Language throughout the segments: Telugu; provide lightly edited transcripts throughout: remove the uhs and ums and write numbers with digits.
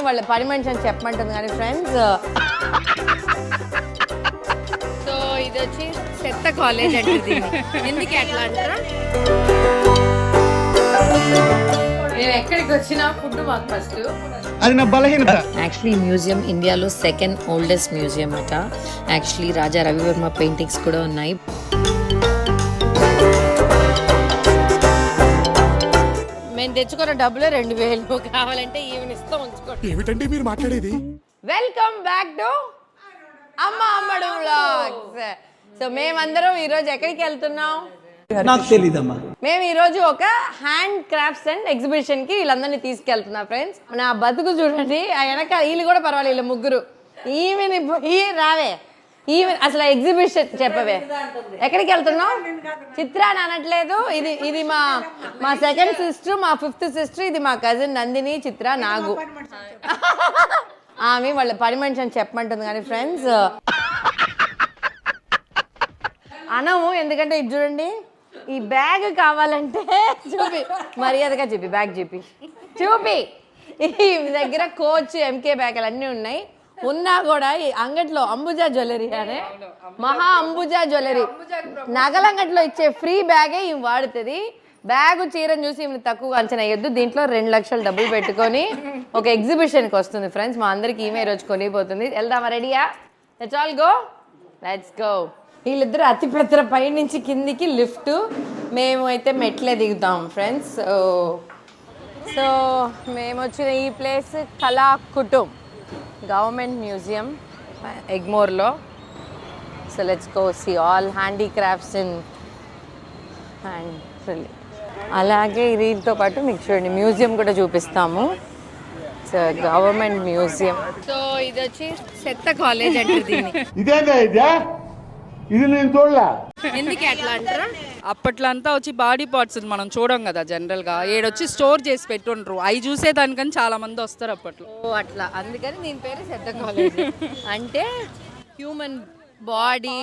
వాళ్ళ పని మనిషి అని చెప్పమంటుంది కానీ ఫ్రెండ్స్. సో ఇది వచ్చి చెత్త కాలేజ్ అంటే ఎందుకు అట్లా అంటారా? నేను ఎక్కడికి వచ్చినా ఫుడ్ మాకు ఫస్ట్. అది నా బలహీనత. యాక్చువల్లీ మ్యూజియం ఇండియాలో సెకండ్ ఓల్డెస్ట్ మ్యూజియం అట. యాక్చువల్లీ రాజా రవివర్మ పెయింటింగ్స్ కూడా ఉన్నాయి. మేము తెచ్చుకున్న డబ్బులే 2000 కావాలంటే ఈవెన్ ఇస్తాం ఉంచుకోండి. ఏమిటండి మీరు మాట్లాడేది? వెల్కమ్ బ్యాక్ టు అమ్మ అమ్మడు వ్లాగ్స్. సో మేమందరం ఈరోజు ఎక్కడికి వెళ్తున్నాం? నాకు తెలీదమ్మా. మేము ఈరోజు ఒక హ్యాండ్ క్రాఫ్ట్స్ అండ్ ఎగ్జిబిషన్ కి వీళ్ళందరినీ తీసుకెళ్తున్నా ఫ్రెండ్స్. నా బతుకు చూడండి, ఆ వెనక వీళ్ళు కూడా పర్వాలేదు, వీళ్ళు ముగ్గురు. ఈవెన్ ఈ రావే ఈవెన్ అసలు ఎగ్జిబిషన్ చెప్పవే, ఎక్కడికి వెళ్తున్నాం? చిత్ర అని అనట్లేదు. ఇది మా సెకండ్ సిస్టర్, మా ఫిఫ్త్ సిస్టర్, ఇది మా కజిన్ నందిని, చిత్ర, నాగు. ఆమె వాళ్ళ పని మనిషి అని చెప్పమంటుంది కానీ ఫ్రెండ్స్ అనము. ఎందుకంటే ఇది చూడండి, ఈ బ్యాగ్ కావాలంటే చూపి, మర్యాదగా చూపి, బ్యాగ్ చూపి, చూపి. ఈ దగ్గర కోచ్, ఎంకే బ్యాగులు అన్నీ ఉన్నాయి. ఉన్నా కూడా ఈ అంగట్లో అంబుజా జ్యువెలరీ అనే మహా అంబుజా జ్యువెలరీ నగలంగట్లో ఇచ్చే ఫ్రీ బ్యాగే ఇవి వాడుతుంది. బ్యాగు చీరను చూసి ఇవి తక్కువ అంచనా వేయొద్దు. దీంట్లో 2 లక్షలు డబ్బులు పెట్టుకొని ఒక ఎగ్జిబిషన్కి వస్తుంది ఫ్రెండ్స్. మా అందరికి ఈమె రోజు కొనిపోతుంది. వెళ్దామా? రెడీయా? Let's all go, let's go. వీళ్ళిద్దరు అతిపెద్ద పై నుంచి కిందికి లిఫ్ట్, మేము అయితే మెట్లే దిగుతాం ఫ్రెండ్స్. సో మేము వచ్చిన ఈ place Kala Kutumb government museum ఎగ్మోర్లో. So let's go see all handicrafts in hand. అలాగే దీంతో పాటు మీకు చూడండి మ్యూజియం కూడా చూపిస్తాము. So government museum. సో ఇది వచ్చి చెత్త కాలేజ్ అంటే ఇది నేను చూడలే. ఎందుకు అట్లా అంటారా? అప్పట్లో అంతా వచ్చి బాడీ పార్ట్స్ మనం చూడం కదా జనరల్గా, ఏడొచ్చి స్టోర్ చేసి పెట్టుండ్రు. అవి చూసేదానికని చాలా మంది వస్తారు అప్పట్లో. ఓ అట్లా, అందుకని దీని పేరు చెత్త కాలేజ్. అంటే హ్యూమన్ బాడీ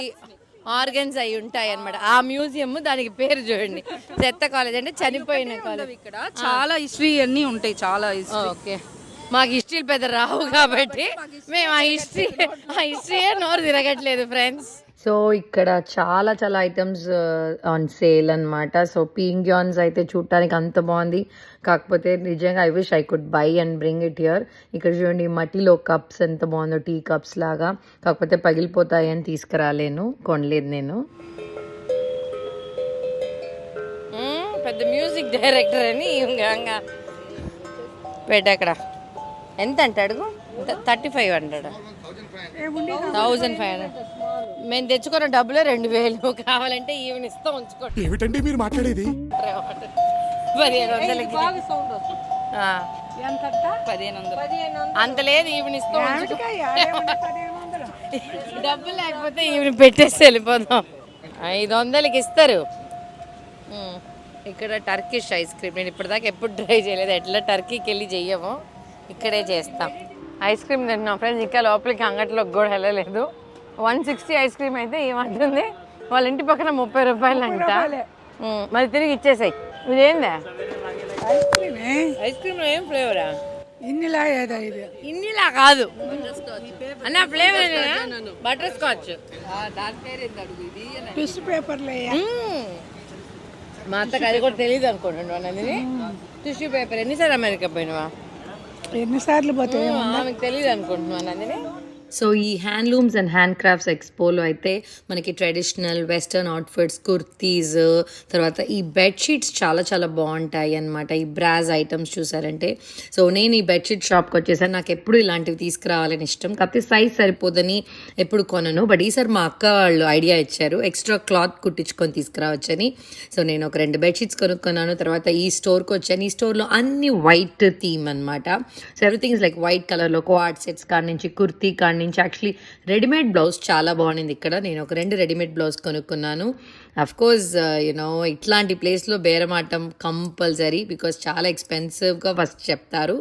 ఆర్గన్స్ అయి ఉంటాయి అన్నమాట. ఆ మ్యూజియం, దానికి పేరు చూడండి చెత్త కాలేజ్, అంటే చనిపోయిన కాలేజ్. ఇక్కడ చాలా హిస్టరీ అన్నీ ఉంటాయి, చాలా ఓకే. మాకు హిస్టరీలు పెద్ద రావు కాబట్టి మేము ఆ హిస్టరీయే నోరు తిరగట్లేదు ఫ్రెండ్స్. సో ఇక్కడ చాలా చాలా ఐటమ్స్ ఆన్ సేల్ అన్నమాట. సో పింగ్యాన్స్ అయితే చూడటానికి అంత బాగుంది. కాకపోతే నిజంగా I wish I could buy and bring it here. ఇక్కడ చూడండి మట్టిలో కప్స్ ఎంత బాగుందో, టీ కప్స్ లాగా. కాకపోతే పగిలిపోతాయి అని తీసుకురాలేను, కొనలేదు నేను. పెద్ద మ్యూజిక్ డైరెక్టర్ అని పెట్టక్కడ. ఎంత అంటే అడుగు? 3500, 1500. మేము తెచ్చుకున్న డబ్బులే 2000 కావాలంటే ఈవెన్ ఇస్తాం ఉంచుకోండి. ఏమిటండి మీరు మాట్లాడేది? 1500కి అంత లేదు, ఈవెన్ ఇస్తాం. డబ్బులు లేకపోతే ఈవెన్ పెట్టేసి వెళ్ళిపోదాం. 500కి ఇస్తారు. ఇక్కడ టర్కిష్ ఐస్ క్రీమ్, నేను ఇప్పటిదాకా ఎప్పుడు ట్రై చేయలేదు. ఎట్లా టర్కీకి వెళ్ళి చెయ్యము, ఇక్కడే చేస్తాం. ఐస్ క్రీమ్ తింటున్నాం ఫ్రెండ్స్. ఇంకా లోపలికి అంగట్లోకి కూడా వెళ్ళలేదు. 160 ఐస్ క్రీమ్ అయితే ఏమంటుంది, వాళ్ళ ఇంటి పక్కన 30 రూపాయలు అంట. మరి తిరిగి ఇచ్చేసాయి. ఇదేందా ఐస్ క్రీమ్? ఏం ఫ్లేవరా? ఇన్నిలా కాదు అన్న, ఫ్లేవర్ బటర్ స్కాచ్. మా అత్తకు అది కూడా తెలియదు అనుకుంటున్నాను నందిని. టిష్యూ పేపర్ ఎన్నిసార్లు అమెరికా పోయినవా? ఎన్నిసార్లు పోతాయి ఆమెకు తెలియదు అనుకుంటున్నాను నందిని. సో ఈ హ్యాండ్లూమ్స్ అండ్ హ్యాండ్ క్రాఫ్ట్స్ ఎక్స్పోలో అయితే మనకి ట్రెడిషనల్ వెస్టర్న్ అవుట్ఫిట్స్, కుర్తీస్, తర్వాత ఈ బెడ్షీట్స్ చాలా చాలా బాగుంటాయి అన్నమాట. ఈ బ్రాజ్ ఐటమ్స్ చూసారంటే. సో నేను ఈ బెడ్షీట్ షాప్కి వచ్చేసాను. నాకు ఎప్పుడు ఇలాంటివి తీసుకురావాలని ఇష్టం, కాకపోతే సైజ్ సరిపోదని ఎప్పుడు కొనను. బట్ ఈసారి మా అక్క వాళ్ళు ఐడియా ఇచ్చారు, ఎక్స్ట్రా క్లాత్ కుట్టించుకొని తీసుకురావచ్చని. సో నేను ఒక 2 బెడ్షీట్స్ కొనుక్కున్నాను. తర్వాత ఈ స్టోర్కి వచ్చాను. ఈ స్టోర్లో అన్ని వైట్ థీమ్ అనమాట. So everything is like white కలర్లో కోఆర్డ్ సెట్స్ కాడి నుంచి, కుర్తీ కాడి నుంచి. యాక్చువల్లీ రెడీమేడ్ బ్లౌజ్ చాలా బాగుంది ఇక్కడ. నేను ఒక 2 రెడీమేడ్ బ్లౌజ్ కొనుక్కున్నాను. అఫ్ కోర్స్ ఇట్లాంటి ప్లేస్లో బేరమాటం కంపల్సరీ, బికాస్ చాలా ఎక్స్పెన్సివ్గా ఫస్ట్ చెప్తారు,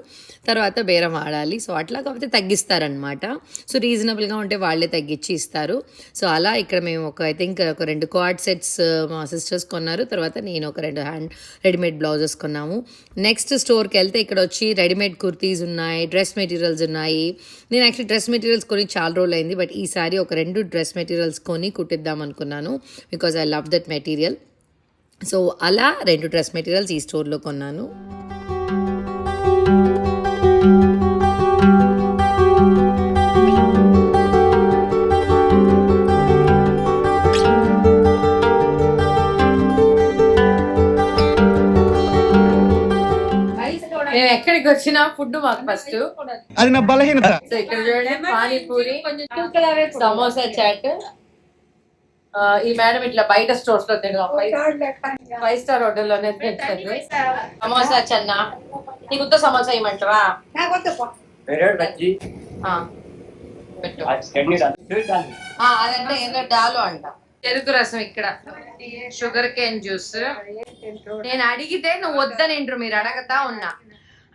తర్వాత బేరం ఆడాలి. సో అట్లా కాకపోతే తగ్గిస్తారనమాట. సో రీజనబుల్గా ఉంటే వాళ్ళే తగ్గించి ఇస్తారు. సో అలా ఇక్కడ మేము ఐ థింక్ ఒక 2 కార్డ్ సెట్స్ మా సిస్టర్స్ కొన్నారు, తర్వాత నేను ఒక 2 రెడీమేడ్ బ్లౌజెస్ కొన్నాము. నెక్స్ట్ స్టోర్కి వెళ్తే ఇక్కడ వచ్చి రెడీమేడ్ కుర్తీస్ ఉన్నాయి, డ్రెస్ మెటీరియల్స్ ఉన్నాయి. నేను యాక్చువల్లీ డ్రెస్ మెటీరియల్స్ కొని చాలా రోజులు అయింది, బట్ ఈసారి ఒక 2 డ్రెస్ మెటీరియల్స్ కొని కుట్టిద్దాం అనుకున్నాను, because I love that material. So అలా 2 డ్రెస్ మెటీరియల్స్ ఈ స్టోర్లో కొన్నాను. మేము ఎక్కడికి వచ్చినా ఫుడ్ మాకు ఫస్ట్. అది నా బలహీనత. సో ఇక్కడ చూడండి, పానీపూరి, సమోసా చాట్. ఈ మేడం ఇట్లా బయట స్టోర్స్ లో తింటాం, 5 స్టార్ హోటల్లోనే తింటుంది. సమోసా చెన్నా, నీకు ఉత్త సమోసా ఇవ్వమంటావా? పెట్టు. అదంటే ఏదో డాలు అంట. చెరుకు రసం ఇక్కడ, షుగర్ కేన్ జ్యూస్. నేను అడిగితే నువ్వు వద్దనింటారు, మీరు అడగతా ఉన్నా.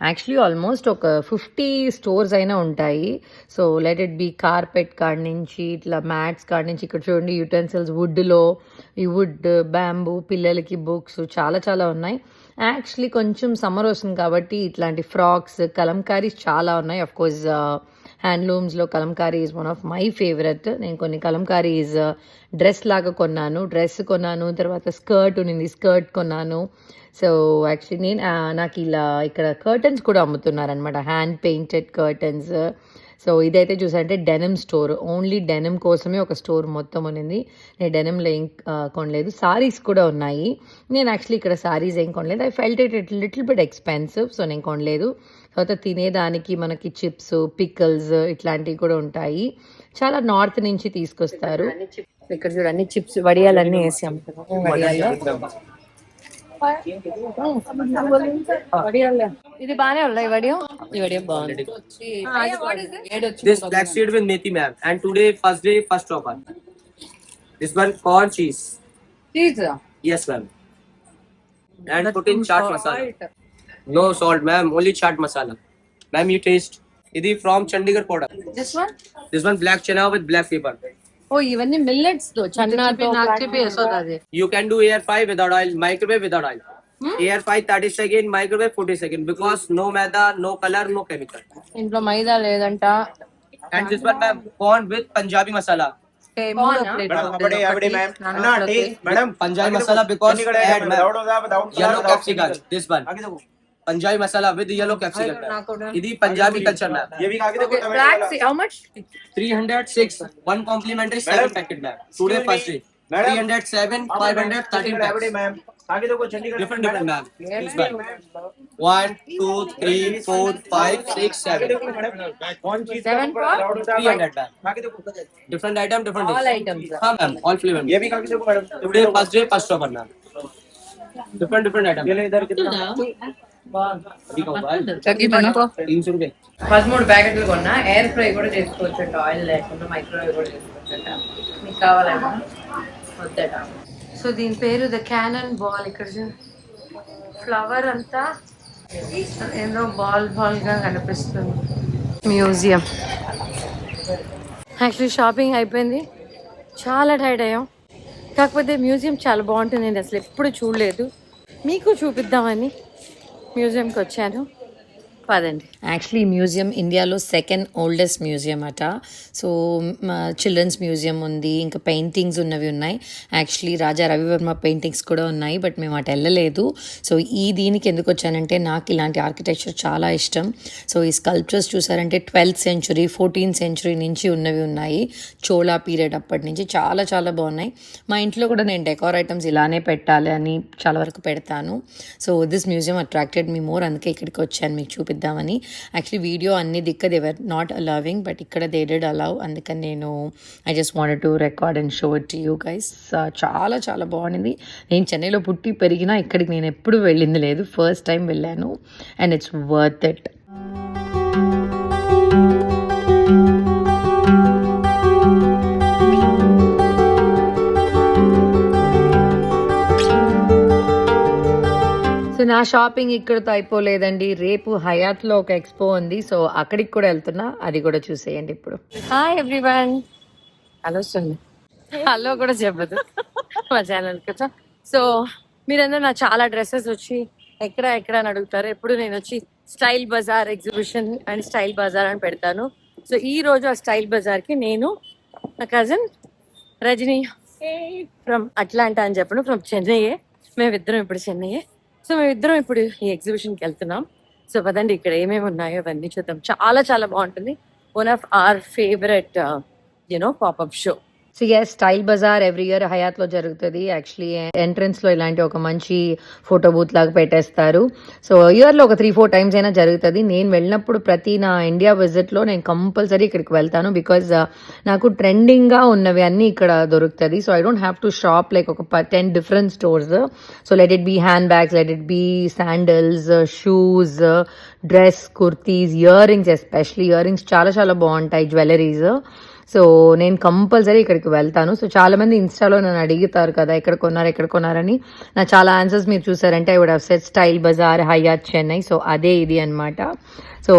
యాక్చువల్లీ ఆల్మోస్ట్ ఒక 50 స్టోర్స్ అయినా ఉంటాయి. So let it be carpet కాడి నుంచి, ఇట్లా మ్యాట్స్ కాడి నుంచి, ఇక్కడ చూడండి యుటెన్సిల్స్ వుడ్లో, ఈ వుడ్, బ్యాంబూ, పిల్లలకి బుక్స్ చాలా చాలా ఉన్నాయి. యాక్చువల్లీ కొంచెం సమ్మర్ వస్తుంది కాబట్టి ఇట్లాంటి ఫ్రాక్స్, కలంకారీస్ చాలా ఉన్నాయి. అఫ్ కోర్స్ హ్యాండ్లూమ్స్లో kalamkari is one of my favourite. నేను కొన్ని కలంకారీస్ డ్రెస్ లాగా కొన్నాను, తర్వాత స్కర్ట్ ఉన్నింది, స్కర్ట్ కొన్నాను. సో యాక్చువల్లీ నాకు ఇలా ఇక్కడ కర్టన్స్ కూడా అమ్ముతున్నారనమాట, హ్యాండ్ పెయింటెడ్ కర్టన్స్. సో ఇదైతే చూసారంటే డెనిమ్ స్టోర్, ఓన్లీ డెనిమ్ కోసమే ఒక స్టోర్ మొత్తం ఉన్నింది. నేను డెనిమ్లో ఏం కొనలేదు. సారీస్ కూడా ఉన్నాయి. నేను యాక్చువల్లీ ఇక్కడ సారీస్ ఏం కొనలేదు. I felt it little bit expensive, so నేను కొనలేదు. తర్వాత తినేదానికి మనకి చిప్స్, పిక్కల్స్ ఇట్లాంటివి కూడా ఉంటాయి. చాలా నార్త్ నుంచి తీసుకొస్తారు. ఇక్కడ చూడండి చిప్స్, వడియాలన్నీ వేసి అమ్ముతున్నారు. ఇది బానే ఉన్నాయి వడియం. ఈ వడియం బాగుంది. This black seed with methi ma'am, and today first day first offer. This one corn cheese. Cheese? Yes ma'am. And put in chaat masala. No salt ma'am, only chaat masala. Ma'am you taste. Idi from Chandigarh product. This one? This one black chana with black pepper. ఓ ఇవన్నీ మిల్లెట్స్ తో చన్నాతో అది. You can do air fry without oil, microwave without oil. Air fry 30 seconds, microwave 40 seconds, because no maida, no color, no chemical. ఇంట్లో మైదా లేదంట. And this one ma'am, corn with Punjabi masala. Madam, Punjabi masala because add yellow capsicum. This one. Punjabi masala with yellow capsicum. Idi Punjabi culture ma'am. Black sea, how much? 306. One complimentary 7 packet ma'am. Today first day. 307, 513 packs. Different ma'am. This one. 1, 2, 3, 4, 5, 6, 7. 7 for 300 ma'am. Different item, different all dish. items. हाँ ma'am, all flavor. Today first day first offer ma'am. Different item. 300 13 ప్యాకెట్లు కొన్నా. ఎయిర్ ఫ్రై కూడా చేసుకోవచ్చు, ఆయిల్ లేకుండా మైక్రోవేవ్ కూడా చేసుకోవచ్చట. మీకు కావాలన్నా వద్దట. సో దీని పేరు ద క్యానన్ బాల్. ఇక్కడ ఫ్లవర్ అంతా ఏదో బాల్ గా కనిపిస్తుంది. మ్యూజియం. యాక్చువల్లీ షాపింగ్ అయిపోయింది, చాలా టైర్డ్ అయ్యాం. కాకపోతే మ్యూజియం చాలా బాగుంటుంది. నేను అసలు ఎప్పుడు చూడలేదు, మీకు చూపిద్దామని మ్యూజియంకి వచ్చాను. పదండి. యాక్చువల్లీ మ్యూజియం ఇండియాలో 2nd ఓల్డెస్ట్ మ్యూజియం అట. సో చిల్డ్రన్స్ మ్యూజియం ఉంది, ఇంకా పెయింటింగ్స్ ఉన్నవి ఉన్నాయి. యాక్చువల్లీ రాజా రవివర్మ పెయింటింగ్స్ కూడా ఉన్నాయి, బట్ మేము అటు వెళ్ళలేదు. సో దీనికి ఎందుకు వచ్చానంటే నాకు ఇలాంటి ఆర్కిటెక్చర్ చాలా ఇష్టం. సో ఈ స్కల్ప్చర్స్ చూసారంటే 12th century, 14th century నుంచి ఉన్నవి ఉన్నాయి. చోళా పీరియడ్ అప్పటి నుంచి చాలా చాలా బాగున్నాయి. మా ఇంట్లో కూడా నేను డెకార్ ఐటమ్స్ ఇలానే పెట్టాలి అని చాలా వరకు పెడతాను. So this museum attracted me more, అందుకే ఇక్కడికి వచ్చాను మీకు చూపిద్దామని. యాక్చువల్లీ వీడియో అన్ని they were not allowing, but ఇక్కడ దే డిడ్ అలౌ. అందుకని నేను I just wanted to record and show it to you guys. చాలా చాలా బాగుంది. నేను చెన్నైలో పుట్టి పెరిగినా ఇక్కడికి నేను ఎప్పుడు వెళ్ళింది లేదు, ఫస్ట్ టైం వెళ్ళాను. And it's worth it. So నా షాపింగ్ ఇక్కడతో అయిపోలేదండి. రేపు హయాత్లో ఒక ఎక్స్పో ఉంది, సో అక్కడికి కూడా వెళ్తున్నా, అది కూడా చూసేయండి ఇప్పుడు. Hi everyone. హలో సున్ని, హలో కూడా చెప్పదు మా ఛానల్ కదా. సో మీరందరూ నా చాలా డ్రెస్సెస్ వచ్చి ఎక్కడ అని అడుగుతారు. ఎప్పుడు నేను వచ్చి Style Bazaar exhibition and Style Bazaar అని పెడతాను. సో ఈ రోజు ఆ స్టైల్ బజార్కి నేను, నా కజిన్ రజనీ ఫ్రమ్ అట్లాంటా అని చెప్పను, ఫ్రమ్ చెన్నైయే, మేమిద్దరం ఇప్పుడు చెన్నైయే. సో మేమిద్దరం ఇప్పుడు ఈ ఎగ్జిబిషన్కి వెళ్తున్నాం. సో పదండి ఇక్కడ ఏమేమి ఉన్నాయో అవన్నీ చూద్దాం. చాలా చాలా బాగుంటుంది. One of our favourite popup show. So yes, style bazaar every year హయాత్లో జరుగుతుంది. యాక్చువల్లీ ఎంట్రన్స్లో ఇలాంటి ఒక మంచి ఫోటో బూత్ లాగా పెట్టేస్తారు. సో ఇయర్లో ఒక 3-4 టైమ్స్ అయినా జరుగుతుంది. నేను వెళ్ళినప్పుడు ప్రతి నా ఇండియా విజిట్లో నేను కంపల్సరీ ఇక్కడికి వెళ్తాను. బికాజ్ నాకు ట్రెండింగ్గా ఉన్నవి అన్నీ ఇక్కడ దొరుకుతుంది. So I don't have to shop like ఒక 10 different stores. So let it be hand bags, let it be sandals, shoes, dress, kurtis, ear rings, especially ear rings చాలా చాలా బాగుంటాయి, జ్యువెలరీస్. సో నేను కంపల్సరీ ఇక్కడికి వెళ్తాను. సో చాలా మంది ఇన్స్టాలో నన్ను అడుగుతారు కదా ఎక్కడ కొన్నారని. నా చాలా ఆన్సర్స్ మీరు చూసారంటే I would have said Style Bazaar, Hyatt Chennai. So అదే ఇది అనమాట. సో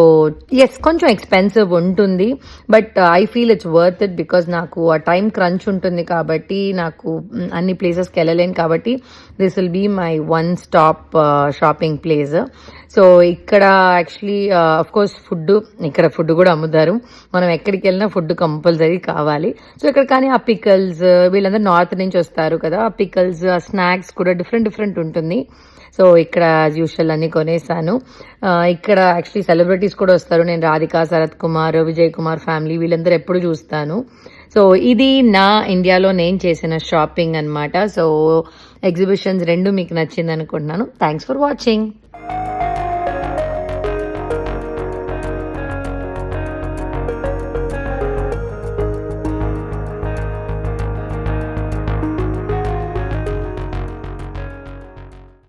ఎస్, కొంచెం ఎక్స్పెన్సివ్ ఉంటుంది, but I feel it's worth it. Because నాకు ఆ టైం క్రంచ్ ఉంటుంది కాబట్టి, నాకు అన్ని ప్లేసెస్కి వెళ్ళలేను కాబట్టి this will be my one stop shopping place. So ఇక్కడ యాక్చువల్లీ అఫ్ కోర్స్ ఇక్కడ ఫుడ్ కూడా అమ్ముతారు. మనం ఎక్కడికి వెళ్ళినా ఫుడ్ కంపల్సరీ కావాలి. సో ఇక్కడ కానీ ఆ పికల్స్, వీళ్ళందరూ నార్త్ నుంచి వస్తారు కదా, ఆ పికల్స్, ఆ స్నాక్స్ కూడా డిఫరెంట్ ఉంటుంది. సో ఇక్కడ యాజ్ యూజువల్ అన్ని కొనేసాను. ఇక్కడ యాక్చువల్లీ సెలబ్రిటీస్ కూడా వస్తారు. నేను రాధిక, శరత్ కుమార్, విజయ్ కుమార్ ఫ్యామిలీ వీళ్ళందరూ ఎప్పుడు చూస్తాను. సో ఇది నా ఇండియాలో నేను చేసిన షాపింగ్ అనమాట. సో ఎగ్జిబిషన్స్ రెండు మీకు నచ్చింది అనుకుంటున్నాను. Thanks for watching.